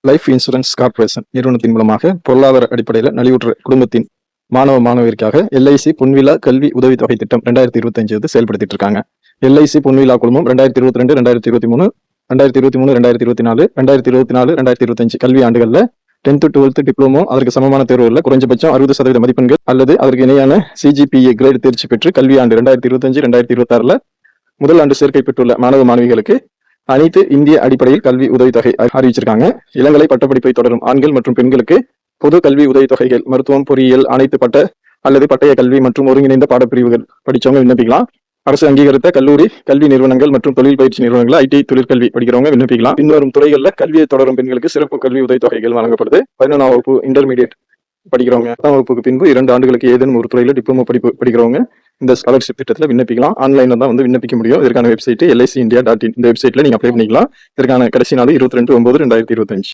Life insurance corporation நிறுவனத்தின் மூலமாக பொருளாதார அடிப்படையில் நலிவுற்ற குடும்பத்தின் மாணவிற்காக எல்ஐசி பொன்விழா கல்வி உதவித்தொகை திட்டம் 2025 செயல்படுத்திட்டு இருக்காங்க. எல்ஐசி பொன்விழா குழுமம் 2022 2023 2023 2024 2024 2025 கல்வி ஆண்டுகளில் 10th 12th டிப்ளமோ அதற்கு சமமான தேர்வுகளில் குறைஞ்சபட்சம் 60% மதிப்பெண்கள் அல்லது அதற்கு இணையான சிஜிபிஏ கிரேடு தேர்ச்சி பெற்று கல்வி ஆண்டு 2025 2026 முதல் ஆண்டு சேர்க்கை பெற்றுள்ள மாணவிகளுக்கு அனைத்து இந்திய அடிப்படையில் கல்வி உதவித்தொகை அறிவிச்சிருக்காங்க. இளங்கலை பட்டப்படிப்பை தொடரும் ஆண்கள் மற்றும் பெண்களுக்கு பொது கல்வி உதவித்தொகைகள் மருத்துவம், பொறியியல், அனைத்து பட்டய கல்வி மற்றும் ஒருங்கிணைந்த பாடப்பிரிவுகள் படிச்சவங்க விண்ணப்பிக்கலாம். அரசு அங்கீகரித்த கல்லூரி, கல்வி நிறுவனங்கள் மற்றும் தொழில் பயிற்சி நிறுவனங்கள், ஐடி, தொழிற்கல்வி படிக்கிறவங்க விண்ணப்பிக்கலாம். பின்வரும் துறைகளில் கல்வியை தொடரும் பெண்களுக்கு சிறப்பு கல்வி உதவித்தொகைகள் வழங்கப்படுது. 11ஆம் வகுப்பு இன்டர்மீடியட் படிக்கிறவங்க 10ஆம் வகுப்புக்கு பின்பு 2 ஆண்டுகளுக்கு ஏதேனும் ஒரு துறையில டிப்ளமோ படிப்பு படிக்கிறவங்க இந்த ஸ்காலர்ஷிப் திட்டத்தில் விண்ணப்பிக்கலாம். ஆன்லைன்ல தான் விண்ணப்பிக்க முடியும். இதற்கான வெப்சைட் LICindia.in. இந்த வெப்சைட்ல நீங்க அப்ளை பண்ணிக்கலாம். இதற்கான கடைசி நாள் 22/9/2025.